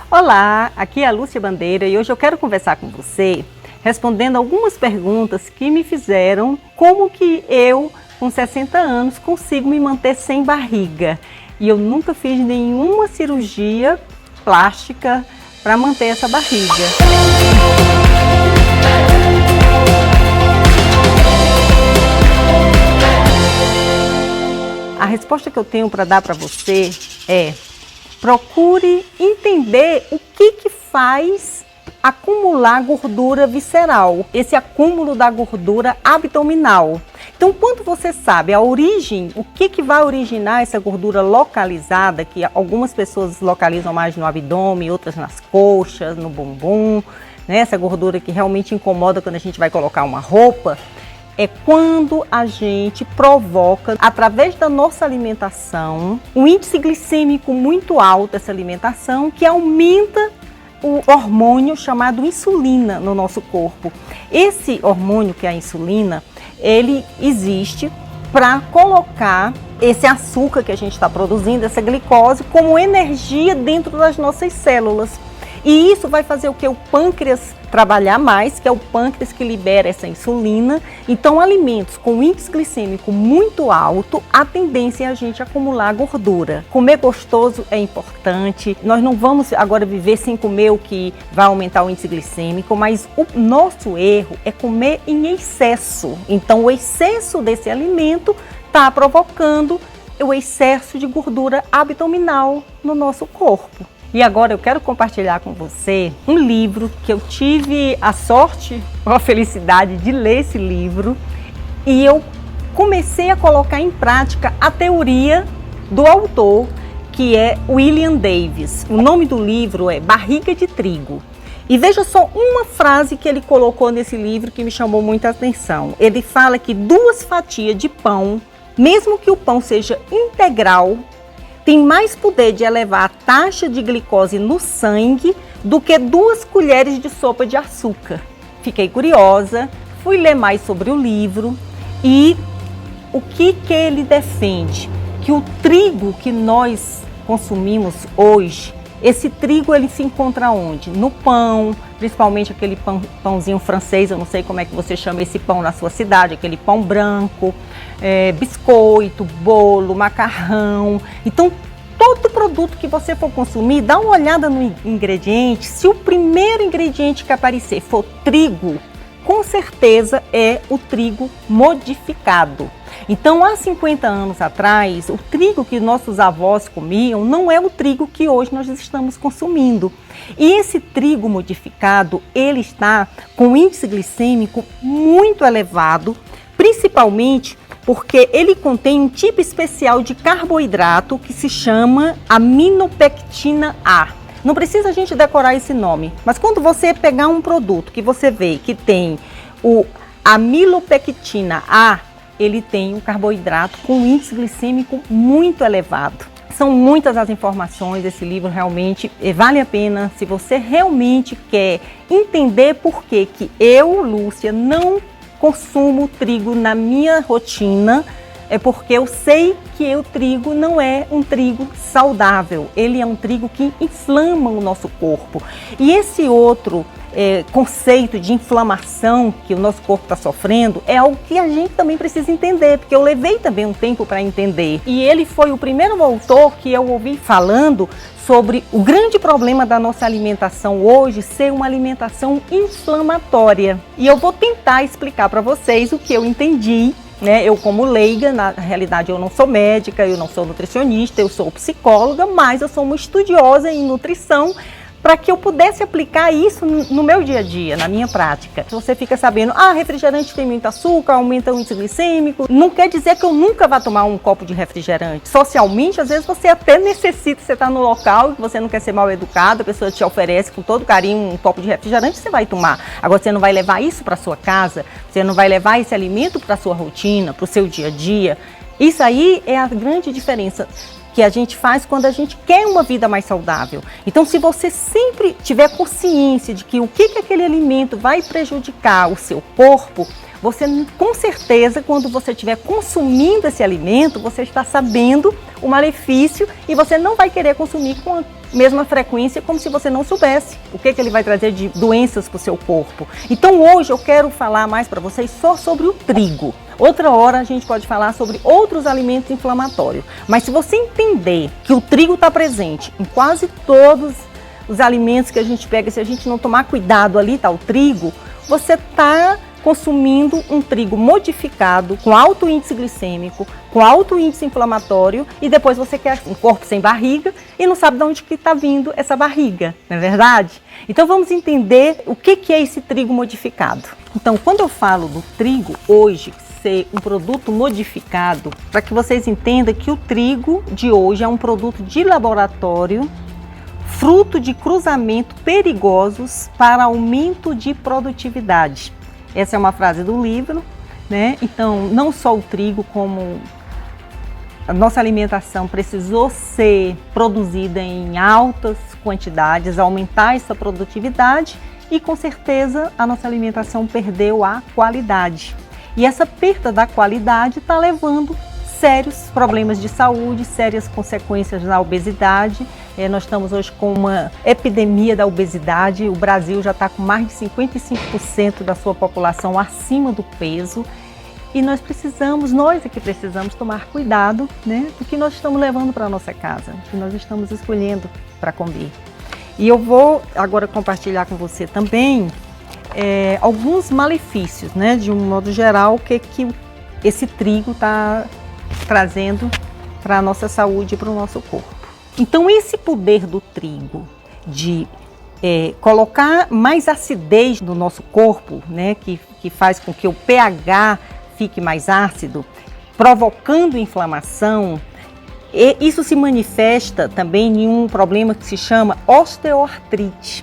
Olá, aqui é a Lúcia Bandeira e hoje eu quero conversar com você respondendo algumas perguntas que me fizeram como que eu, com 60 anos, consigo me manter sem barriga. E eu nunca fiz nenhuma cirurgia plástica para manter essa barriga. A resposta que eu tenho para dar para você é: procure entender o que faz acumular gordura visceral, esse acúmulo da gordura abdominal. Então, quando você sabe a origem, o que vai originar essa gordura localizada, que algumas pessoas localizam mais no abdômen, outras nas coxas, no bumbum, né? Essa gordura que realmente incomoda quando a gente vai colocar uma roupa, é quando a gente provoca, através da nossa alimentação, um índice glicêmico muito alto, essa alimentação, que aumenta o hormônio chamado insulina no nosso corpo. Esse hormônio, que é a insulina, ele existe para colocar esse açúcar que a gente está produzindo, essa glicose, como energia dentro das nossas células. E isso vai fazer o que? O pâncreas trabalhar mais, que é o pâncreas que libera essa insulina. Então, alimentos com índice glicêmico muito alto, a tendência é a gente acumular gordura. Comer gostoso é importante. Nós não vamos agora viver sem comer o que vai aumentar o índice glicêmico, mas o nosso erro é comer em excesso. Então, o excesso desse alimento está provocando o excesso de gordura abdominal no nosso corpo. E agora eu quero compartilhar com você um livro que eu tive a sorte ou a felicidade de ler esse livro, e eu comecei a colocar em prática a teoria do autor, que é William Davis. O nome do livro é Barriga de Trigo. E veja só uma frase que ele colocou nesse livro que me chamou muita atenção. Ele fala que 2 fatias de pão, mesmo que o pão seja integral, tem mais poder de elevar a taxa de glicose no sangue do que 2 colheres de sopa de açúcar. Fiquei curiosa, fui ler mais sobre o livro e o que ele defende? Que o trigo que nós consumimos hoje, esse trigo ele se encontra onde? No pão, principalmente aquele pãozinho francês, eu não sei como é que você chama esse pão na sua cidade, aquele pão branco, biscoito, bolo, macarrão. Então, todo produto que você for consumir, dá uma olhada no ingrediente. Se o primeiro ingrediente que aparecer for trigo, com certeza é o trigo modificado. Então, há 50 anos atrás, o trigo que nossos avós comiam não é o trigo que hoje nós estamos consumindo. E esse trigo modificado, ele está com um índice glicêmico muito elevado, principalmente porque ele contém um tipo especial de carboidrato que se chama aminopectina A. Não precisa a gente decorar esse nome, mas quando você pegar um produto que você vê que tem o amilopectina A, ele tem um carboidrato com um índice glicêmico muito elevado. São muitas as informações, esse livro realmente vale a pena se você realmente quer entender por que eu, Lúcia, não consumo trigo na minha rotina. É porque eu sei que o trigo não é um trigo saudável, ele é um trigo que inflama o nosso corpo. E esse outro conceito de inflamação que o nosso corpo está sofrendo é algo que a gente também precisa entender, porque eu levei também um tempo para entender. E ele foi o primeiro autor que eu ouvi falando sobre o grande problema da nossa alimentação hoje ser uma alimentação inflamatória. E eu vou tentar explicar para vocês o que eu entendi, né? Eu, como leiga, na realidade eu não sou médica, eu não sou nutricionista, eu sou psicóloga, mas eu sou uma estudiosa em nutrição, para que eu pudesse aplicar isso no meu dia a dia, na minha prática. Você fica sabendo, refrigerante tem muito açúcar, aumenta o índice glicêmico. Não quer dizer que eu nunca vá tomar um copo de refrigerante. Socialmente, às vezes você até necessita, você está no local, você não quer ser mal educado, a pessoa te oferece com todo carinho um copo de refrigerante, você vai tomar. Agora, você não vai levar isso para sua casa, você não vai levar esse alimento para sua rotina, para o seu dia a dia. Isso aí é a grande diferença que a gente faz quando a gente quer uma vida mais saudável. Então, se você sempre tiver consciência de que o que aquele alimento vai prejudicar o seu corpo, você, com certeza, quando você estiver consumindo esse alimento, você está sabendo o malefício e você não vai querer consumir com mesma frequência, como se você não soubesse o que ele vai trazer de doenças para o seu corpo. Então hoje eu quero falar mais para vocês só sobre o trigo. Outra hora a gente pode falar sobre outros alimentos inflamatórios. Mas se você entender que o trigo está presente em quase todos os alimentos que a gente pega, se a gente não tomar cuidado, ali está o trigo, você está consumindo um trigo modificado, com alto índice glicêmico, com alto índice inflamatório, e depois você quer um corpo sem barriga e não sabe de onde que está vindo essa barriga, não é verdade? Então vamos entender o que é esse trigo modificado. Então, quando eu falo do trigo hoje ser um produto modificado, para que vocês entendam que o trigo de hoje é um produto de laboratório, fruto de cruzamento perigosos para aumento de produtividade. Essa é uma frase do livro, né? Então, não só o trigo, como a nossa alimentação precisou ser produzida em altas quantidades, aumentar essa produtividade e, com certeza, a nossa alimentação perdeu a qualidade. E essa perda da qualidade está levando sérios problemas de saúde, sérias consequências na obesidade. Nós estamos hoje com uma epidemia da obesidade. O Brasil já está com mais de 55% da sua população acima do peso. E nós é que precisamos tomar cuidado, né, do que nós estamos levando para a nossa casa, do que nós estamos escolhendo para comer. E eu vou agora compartilhar com você também alguns malefícios, né, de um modo geral, que esse trigo está trazendo para a nossa saúde e para o nosso corpo. Então, esse poder do trigo de colocar mais acidez no nosso corpo, né, que faz com que o pH fique mais ácido, provocando inflamação, e isso se manifesta também em um problema que se chama osteoartrite,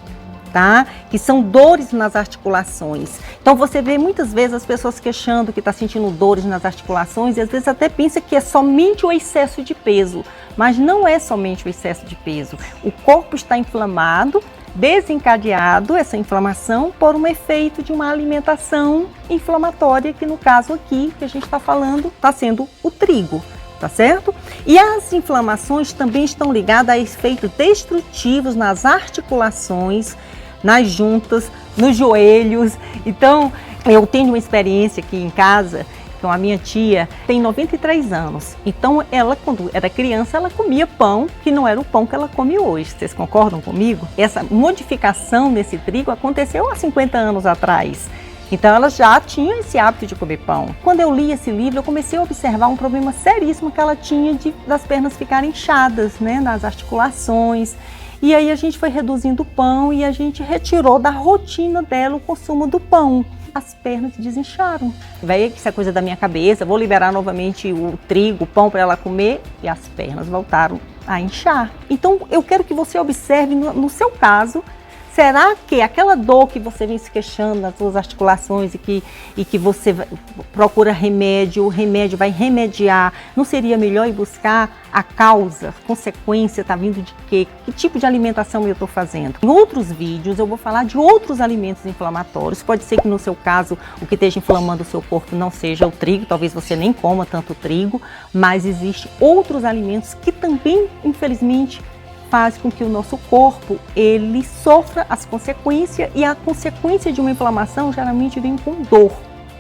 tá? Que são dores nas articulações. Então você vê muitas vezes as pessoas queixando que está sentindo dores nas articulações e às vezes até pensa que é somente o excesso de peso, mas não é somente o excesso de peso. O corpo está inflamado, desencadeado essa inflamação por um efeito de uma alimentação inflamatória, que no caso aqui que a gente está falando está sendo o trigo, tá certo? E as inflamações também estão ligadas a efeitos destrutivos nas articulações, nas juntas, nos joelhos. Então, eu tenho uma experiência aqui em casa. Então, a minha tia tem 93 anos. Então, ela, quando era criança, ela comia pão que não era o pão que ela come hoje. Vocês concordam comigo? Essa modificação nesse trigo aconteceu há 50 anos atrás. Então, ela já tinha esse hábito de comer pão. Quando eu li esse livro, eu comecei a observar um problema seríssimo que ela tinha das pernas ficarem inchadas, né, nas articulações. E aí a gente foi reduzindo o pão e a gente retirou da rotina dela o consumo do pão. As pernas desincharam. Vai que isso é coisa da minha cabeça, vou liberar novamente o trigo, o pão para ela comer, e as pernas voltaram a inchar. Então eu quero que você observe no seu caso, será que aquela dor que você vem se queixando nas suas articulações e que você procura remédio, o remédio vai remediar, não seria melhor ir buscar a causa, a consequência está vindo de quê? Que tipo de alimentação eu estou fazendo? Em outros vídeos eu vou falar de outros alimentos inflamatórios. Pode ser que no seu caso o que esteja inflamando o seu corpo não seja o trigo, talvez você nem coma tanto trigo, mas existem outros alimentos que também, infelizmente, faz com que o nosso corpo ele sofra as consequências, e a consequência de uma inflamação geralmente vem com dor.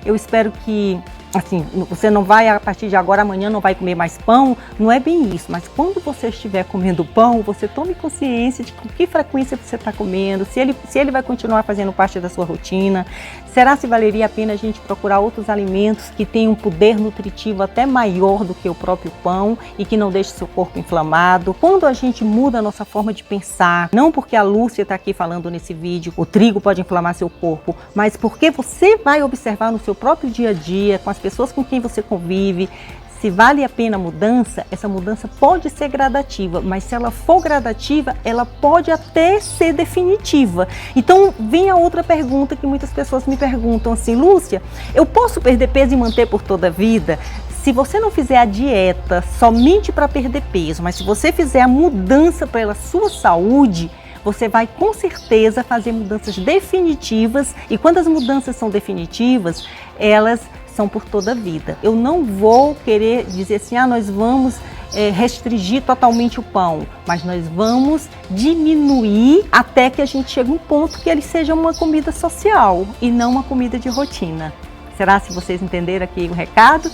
Eu espero que, assim, você não vai, a partir de agora, amanhã não vai comer mais pão, não é bem isso, mas quando você estiver comendo pão, você tome consciência de com que frequência você está comendo, se ele vai continuar fazendo parte da sua rotina, será se valeria a pena a gente procurar outros alimentos que tenham um poder nutritivo até maior do que o próprio pão e que não deixe seu corpo inflamado. Quando a gente muda a nossa forma de pensar, não porque a Lúcia está aqui falando nesse vídeo, o trigo pode inflamar seu corpo, mas porque você vai observar no seu próprio dia a dia, com as pessoas com quem você convive, se vale a pena a mudança. Essa mudança pode ser gradativa, mas se ela for gradativa, ela pode até ser definitiva. Então, vem a outra pergunta que muitas pessoas me perguntam assim: Lúcia, eu posso perder peso e manter por toda a vida? Se você não fizer a dieta somente para perder peso, mas se você fizer a mudança pela sua saúde, você vai com certeza fazer mudanças definitivas, e quando as mudanças são definitivas, elas são por toda a vida. Eu não vou querer dizer assim, nós vamos restringir totalmente o pão, mas nós vamos diminuir até que a gente chegue a um ponto que ele seja uma comida social e não uma comida de rotina. Será se vocês entenderam aqui o recado?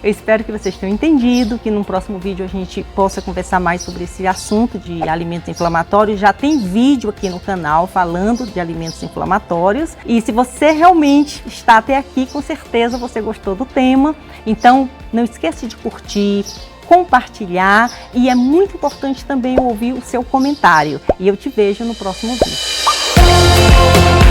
Eu espero que vocês tenham entendido, que no próximo vídeo a gente possa conversar mais sobre esse assunto de alimentos inflamatórios. Já tem vídeo aqui no canal falando de alimentos inflamatórios. E se você realmente está até aqui, com certeza você gostou do tema. Então, não esqueça de curtir, compartilhar e é muito importante também ouvir o seu comentário. E eu te vejo no próximo vídeo.